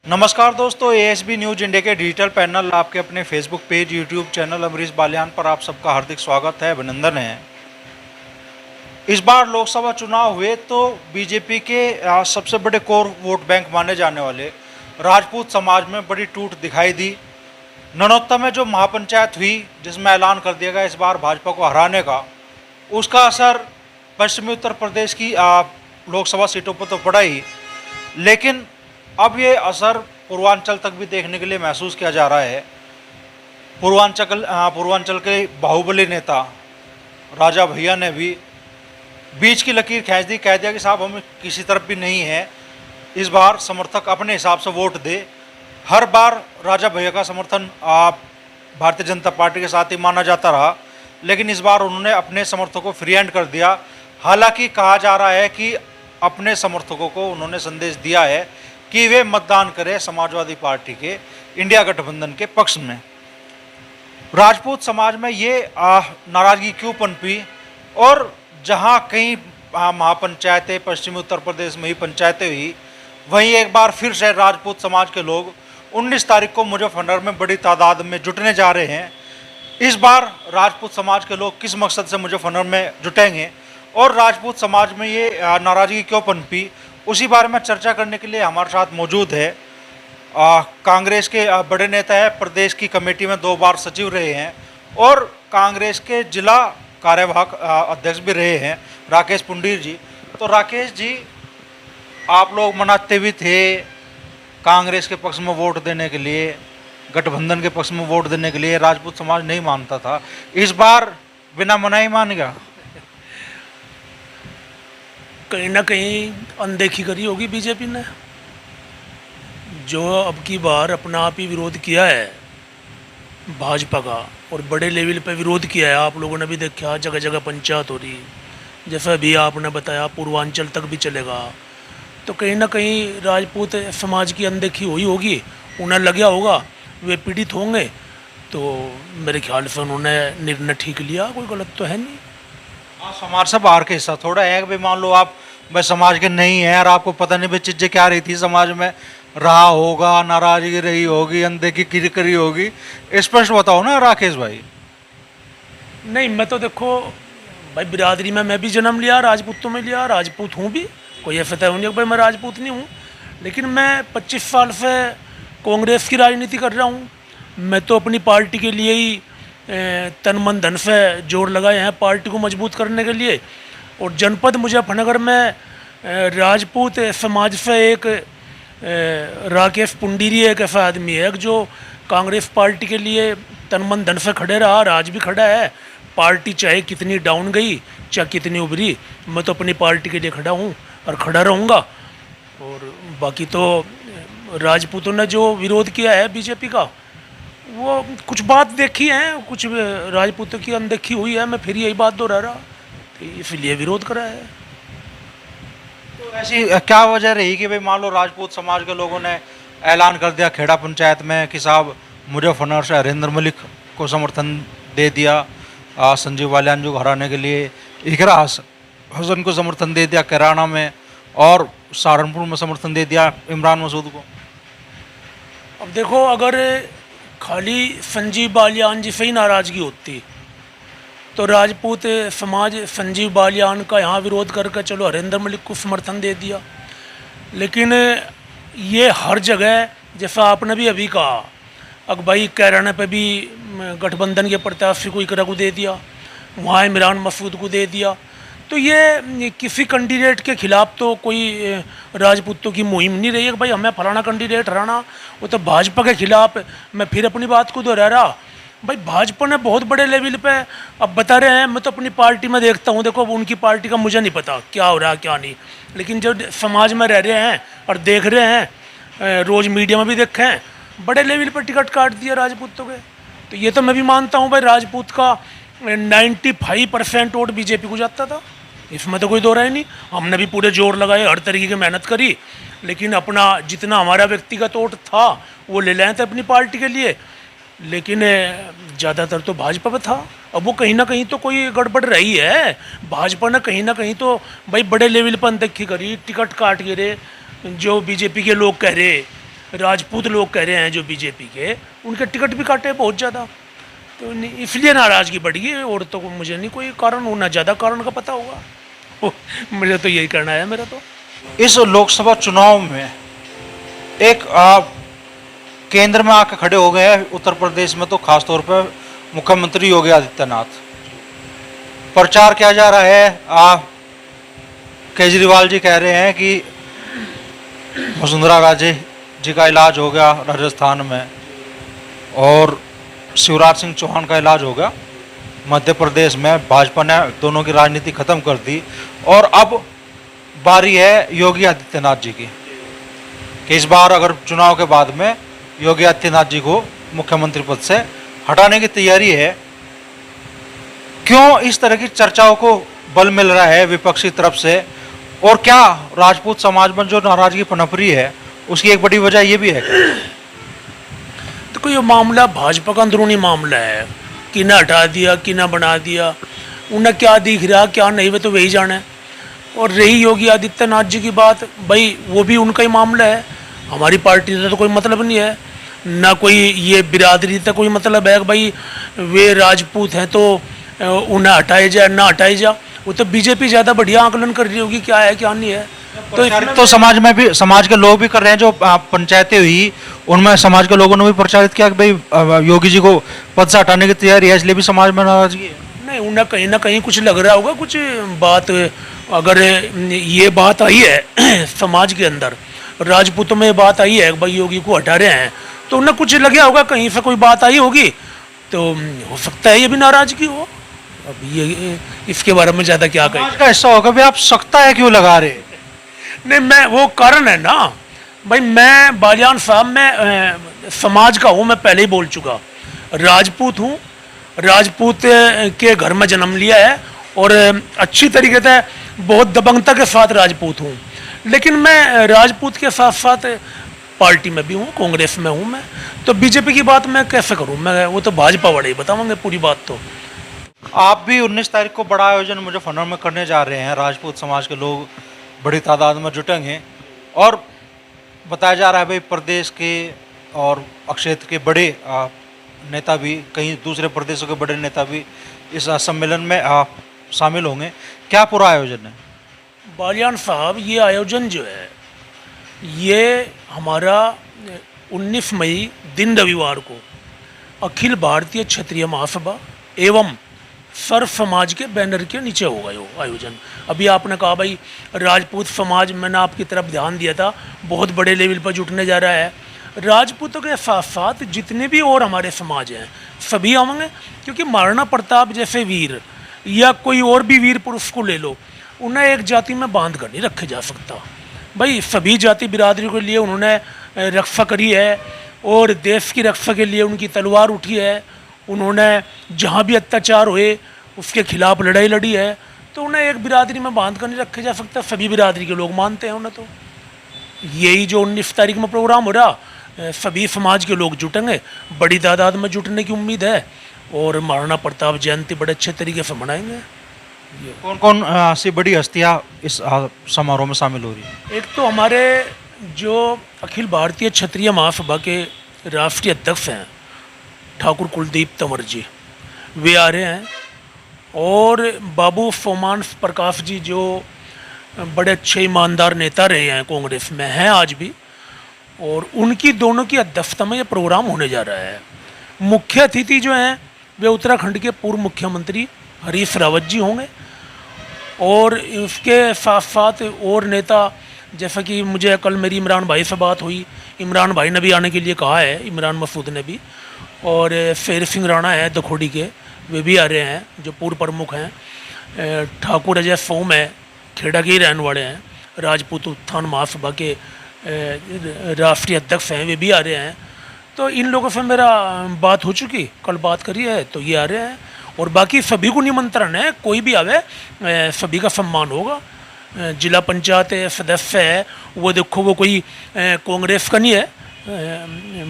नमस्कार दोस्तों, ASB news India के डिजिटल पैनल आपके अपने Facebook page, YouTube channel Amrish Balyan पर आप सबका हार्दिक स्वागत है, अभिनंदन है। इस बार लोकसभा चुनाव हुए तो बीजेपी के सबसे बड़े कोर वोट बैंक माने जाने वाले राजपूत समाज में बड़ी टूट दिखाई दी। ननौत्ता में जो महापंचायत हुई जिसमें ऐलान कर दिया गया इस बार भाजपा को हराने का, उसका असर पश्चिमी उत्तर प्रदेश की लोकसभा सीटों पर तो पड़ा ही, लेकिन अब ये असर पूर्वांचल तक भी देखने के लिए महसूस किया जा रहा है। पूर्वांचल के बाहुबली नेता राजा भैया ने भी बीच की लकीर खींच दी, कह दिया कि साहब हम किसी तरफ भी नहीं है, इस बार समर्थक अपने हिसाब से वोट दे। हर बार राजा भैया का समर्थन भारतीय जनता पार्टी के साथ ही माना जाता रहा, लेकिन इस बार उन्होंने अपने समर्थकों को फ्री हैंड कर दिया। हालांकि कहा जा रहा है कि अपने समर्थकों को उन्होंने संदेश दिया है कि वे मतदान करें समाजवादी पार्टी के इंडिया गठबंधन के पक्ष में। राजपूत समाज में ये नाराजगी क्यों पनपी, और जहां कई महापंचायतें पश्चिमी उत्तर प्रदेश में ही पंचायतें हुई, वहीं एक बार फिर से राजपूत समाज के लोग 19 तारीख को मुजफ्फरनगर में बड़ी तादाद में जुटने जा रहे हैं। इस बार राजपूत समाज के लोग किस मकसद से मुजफ्फरनगर में जुटेंगे और राजपूत समाज में ये नाराजगी क्यों पनपी, उसी बारे में चर्चा करने के लिए हमारे साथ मौजूद है कांग्रेस के बड़े नेता है, प्रदेश की कमेटी में 2 बार सचिव रहे हैं और कांग्रेस के जिला कार्यवाहक अध्यक्ष भी रहे हैं, राकेश पुंडीर जी। तो राकेश जी, आप लोग मनाते भी थे कांग्रेस के पक्ष में वोट देने के लिए, गठबंधन के पक्ष में वोट देने के लिए, राजपूत समाज नहीं मानता था, इस बार बिना मनाही मान गया। कहीं ना कहीं अनदेखी करी होगी बीजेपी ने, जो अब की बार अपना आप ही विरोध किया है भाजपा का, और बड़े लेवल पे विरोध किया है। आप लोगों ने भी देखा, जगह जगह पंचायत हो रही, जैसा भी आपने बताया पूर्वांचल तक भी चलेगा। तो कहीं ना कहीं राजपूत समाज की अनदेखी हुई होगी, उन्हें लगा होगा वे पीड़ित होंगे, तो मेरे ख्याल से उन्होंने निर्णय ठीक लिया, कोई गलत तो है नहीं। हाँ, समाज से बाहर का हिस्सा थोड़ा है कि मान लो आप भाई समाज के नहीं है और आपको पता नहीं भाई चीज़ें क्या रही थी समाज में, रहा होगा, नाराजगी रही होगी, अनदेखी करी होगी, स्पष्ट बताओ ना राकेश भाई। नहीं, मैं तो देखो भाई बिरादरी में मैं भी जन्म लिया, राजपूतों में लिया, राजपूत हूँ भी, कोई ऐसा तय नहीं भाई मैं राजपूत नहीं हूँ, लेकिन मैं 25 साल से कांग्रेस की राजनीति कर रहा हूँ। मैं तो अपनी पार्टी के लिए ही तन मन धन से जोर लगाए हैं पार्टी को मजबूत करने के लिए। और जनपद मुजफ्फरनगर में राजपूत समाज से एक राकेश पुंडीरी एक ऐसा आदमी है जो कांग्रेस पार्टी के लिए तन मन धन से खड़े रहा, आज भी खड़ा है। पार्टी चाहे कितनी डाउन गई, चाहे कितनी उभरी, मैं तो अपनी पार्टी के लिए खड़ा हूँ और खड़ा रहूँगा। और बाकी तो राजपूतों ने जो विरोध किया है बीजेपी का, वो कुछ बात देखी है, कुछ राजपूतों की अनदेखी हुई है, मैं फिर यही बात दोहरा रहा, तो इसलिए विरोध करा है। तो ऐसी क्या वजह रही कि भाई मान लो राजपूत समाज के लोगों ने ऐलान कर दिया खेड़ा पंचायत में कि साहब मुजफ्फरनगर से हरिंदर मलिक को समर्थन दे दिया, संजीव बालियान जो हराने के लिए, इकरा हसन को समर्थन दे दिया कैराना में, और सहारनपुर में समर्थन दे दिया इमरान मसूद को। अब देखो, अगर खाली संजीव बालियान जी से ही नाराज़गी होती तो राजपूत समाज संजीव बालियान का यहाँ विरोध करके चलो हरिंदर मलिक को समर्थन दे दिया। लेकिन ये हर जगह, जैसा आपने भी अभी कहा, अब भाई कैराना पे भी गठबंधन के प्रत्याशी को इकरा को दे दिया, वहाँ इमरान मसूद को दे दिया। तो ये किसी कैंडिडेट के खिलाफ तो कोई राजपूतों की मुहिम नहीं रही है कि भाई हमें फलाना कैंडिडेट हराना, वो तो भाजपा के खिलाफ। मैं फिर अपनी बात को दोहरा रहा, भाई भाजपा ने बहुत बड़े लेवल पे अब बता रहे हैं, मैं तो अपनी पार्टी में देखता हूँ, देखो उनकी पार्टी का मुझे नहीं पता क्या हो रहा है क्या नहीं, लेकिन जब समाज में रह रहे हैं और देख रहे हैं, रोज़ मीडिया में भी देखे हैं, बड़े लेवल पर टिकट काट दिया राजपूतों के। तो ये तो मैं भी मानता हूँ भाई, राजपूत का 95% वोट बीजेपी को जाता था, इसमें तो कोई दो राय नहीं। हमने भी पूरे जोर लगाए, हर तरीके की मेहनत करी, लेकिन अपना जितना हमारा व्यक्तिगत वोट था वो ले लाए थे अपनी पार्टी के लिए, लेकिन ज़्यादातर तो भाजपा पे था। अब वो कहीं ना कहीं तो कोई गड़बड़ रही है, भाजपा ने कहीं ना कहीं तो भाई बड़े लेवल पर अनदेखी करी, टिकट काट गिरे, जो बीजेपी के लोग कह रहे राजपूत लोग कह रहे हैं जो बीजेपी के, उनके टिकट भी काटे बहुत ज़्यादा, तो इसलिए नाराज़गी बढ़ी है। और तो मुझे नहीं कोई कारण होना, ज़्यादा कारण का पता होगा। मुझे तो यही करना है मेरा तो। इस लोकसभा चुनाव में एक केंद्र में आकर खड़े हो गए हैं उत्तर प्रदेश में, तो खासतौर पर मुख्यमंत्री योगी आदित्यनाथ। प्रचार किया जा रहा है, केजरीवाल जी कह रहे हैं कि वसुंधरा राजे जी का इलाज हो गया राजस्थान में, और शिवराज सिंह चौहान का इलाज हो गया मध्य प्रदेश में। भाजपा ने दोनों की राजनीति खत्म कर दी, और अब बारी है योगी आदित्यनाथ जी की, कि इस बार अगर चुनाव के बाद में योगी आदित्यनाथ जी को मुख्यमंत्री पद से हटाने की तैयारी है। क्यों इस तरह की चर्चाओं को बल मिल रहा है विपक्षी तरफ से, और क्या राजपूत समाज में जो नाराजगी पनप रही है उसकी एक बड़ी वजह ये भी है? तो ये मामला भाजपा का अंदरूनी मामला है, कि ना हटा दिया कि ना बना दिया, उन्हें क्या दिख रहा क्या नहीं वे तो वही जाने। और रही योगी आदित्यनाथ जी की बात, भाई वो भी उनका ही मामला है, हमारी पार्टी से तो कोई मतलब नहीं है, ना कोई ये बिरादरी से कोई मतलब है कि भाई वे राजपूत हैं तो उन्हें हटाए जाए ना हटाए जाए। वो तो बीजेपी ज़्यादा बढ़िया आकलन कर रही होगी क्या है क्या नहीं है। तो समाज में भी, समाज के लोग भी कर रहे हैं, जो पंचायतें हुई उनमें समाज के लोगों ने भी प्रचारित किया कि भाई योगी जी को पद से हटाने की तैयारी है, इसलिए भी समाज में नाराजगी है। नहीं, उन्हें कहीं ना कहीं कुछ लग रहा होगा, कुछ बात अगर ये बात आई है समाज के अंदर, राजपूतों में बात आई है भाई योगी को हटा रहे हैं, तो उन्हें कुछ लगे होगा, कहीं से कोई बात आई होगी, तो हो सकता है ये भी नाराजगी हो। अब ये इसके बारे में ज़्यादा क्या कहें। समाज का हिस्सा होगा भाई, आप सकता है क्यों लगा रहे? नहीं, मैं वो कारण है ना भाई, मैं बालियान साहब मैं समाज का हूँ, मैं पहले ही बोल चुका, राजपूत हूँ, राजपूत के घर में जन्म लिया है, और अच्छी तरीके से बहुत दबंगता के साथ राजपूत हूँ। लेकिन मैं राजपूत के साथ साथ पार्टी में भी हूँ, कांग्रेस में हूँ मैं, तो बीजेपी की बात मैं कैसे करूँ मैं, वो तो भाजपा वाले ही बताओगे पूरी बात। तो आप भी 19 तारीख को बड़ा आयोजन मुजफ्फरनगर में करने जा रहे हैं, राजपूत समाज के लोग बड़ी तादाद में जुटेंगे, और बताया जा रहा है भाई प्रदेश के और क्षेत्र के बड़े नेता भी, कहीं दूसरे प्रदेशों के बड़े नेता भी इस सम्मेलन में शामिल होंगे। क्या पूरा आयोजन है? बालियान साहब, ये आयोजन जो है ये हमारा 19 मई दिन रविवार को अखिल भारतीय क्षत्रिय महासभा एवं सर्व समाज के बैनर के नीचे होगा ये आयोजन। अभी आपने कहा भाई राजपूत समाज, मैंने आपकी तरफ ध्यान दिया था, बहुत बड़े लेवल पर जुटने जा रहा है। राजपूतों के साथ साथ जितने भी और हमारे समाज हैं सभी आएंगे, क्योंकि महाराणा प्रताप जैसे वीर या कोई और भी वीर पुरुष को ले लो, उन्हें एक जाति में बांध कर नहीं रखा जा सकता। भाई सभी जाति बिरादरी के लिए उन्होंने रक्षा करी है, और देश की रक्षा के लिए उनकी तलवार उठी है, उन्होंने जहाँ भी अत्याचार हुए उसके खिलाफ लड़ाई लड़ी है, तो उन्हें एक बिरादरी में बांध कर नहीं रखा जा सकता। सभी बिरादरी के लोग मानते हैं उन्हें। तो यही जो 19 तारीख में प्रोग्राम हो रहा, सभी समाज के लोग जुटेंगे, बड़ी तादाद में जुटने की उम्मीद है, और महाराणा प्रताप जयंती बड़े अच्छे तरीके से मनाएंगे। कौन कौन सी बड़ी हस्तियाँ इस समारोह में शामिल हो रही है? एक तो हमारे जो अखिल भारतीय क्षत्रिय महासभा के राष्ट्रीय अध्यक्ष हैं ठाकुर कुलदीप तंवर जी, वे आ रहे हैं, और बाबू सोमान प्रकाश जी जो बड़े अच्छे ईमानदार नेता रहे हैं, कांग्रेस में हैं आज भी, और उनकी दोनों की अध्यक्षता में ये प्रोग्राम होने जा रहा है। मुख्य अतिथि जो हैं वे उत्तराखंड के पूर्व मुख्यमंत्री हरीश रावत जी होंगे, और इसके साथ साथ और नेता, जैसा कि मुझे कल मेरी इमरान भाई से बात हुई, इमरान भाई ने भी आने के लिए कहा है, इमरान मसूद ने भी, और शेर सिंह राणा है दखोड़ी के, वे भी आ रहे हैं जो पूर्व प्रमुख हैं। ठाकुर अजय सोम है, खेड़ा के ही रहने वाले हैं, राजपूत उत्थान महासभा के राष्ट्रीय अध्यक्ष हैं, वे भी आ रहे हैं। तो इन लोगों से मेरा बात हो चुकी, कल बात करी है, तो ये आ रहे हैं, और बाकी सभी को निमंत्रण है, कोई भी आवे सभी का सम्मान होगा। जिला पंचायत सदस्य है, वो देखो वो कोई कांग्रेस का नहीं है,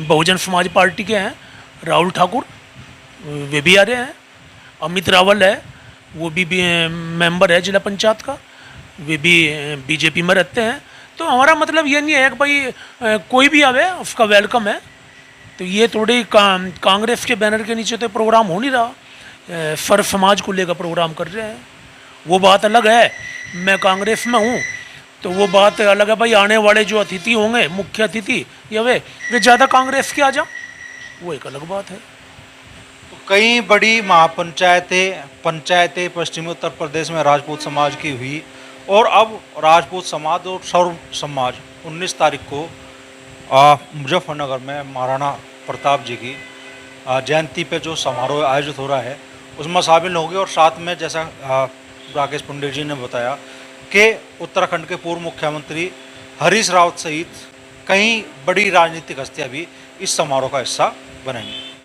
बहुजन समाज पार्टी के हैं, राहुल ठाकुर वे भी आ रहे हैं, अमित रावल है, वो भी मेंबर है जिला पंचायत का, वे भी बीजेपी में रहते हैं। तो हमारा मतलब ये नहीं है कि भाई कोई भी आवे उसका वेलकम है। तो ये थोड़ी कांग्रेस के बैनर के नीचे तो प्रोग्राम हो नहीं रहा, सर्व समाज को लेकर प्रोग्राम कर रहे हैं, वो बात अलग है। मैं कांग्रेस में हूँ तो वो बात अलग है भाई, आने वाले जो अतिथि होंगे मुख्य अतिथि या वे ज़्यादा कांग्रेस के आ जाओ, वो एक अलग बात है। तो कई बड़ी पंचायतें पश्चिमी उत्तर प्रदेश में राजपूत समाज की हुई, और अब राजपूत समाज और सर्व समाज 19 तारीख को मुजफ्फरनगर में महाराणा प्रताप जी की जयंती पे जो समारोह आयोजित हो रहा है उसमें शामिल होंगे। और साथ में जैसा राकेश पंडित जी ने बताया कि उत्तराखंड के पूर्व मुख्यमंत्री हरीश रावत सहित कई बड़ी राजनीतिक हस्तियां भी इस समारोह का हिस्सा बनेंगी।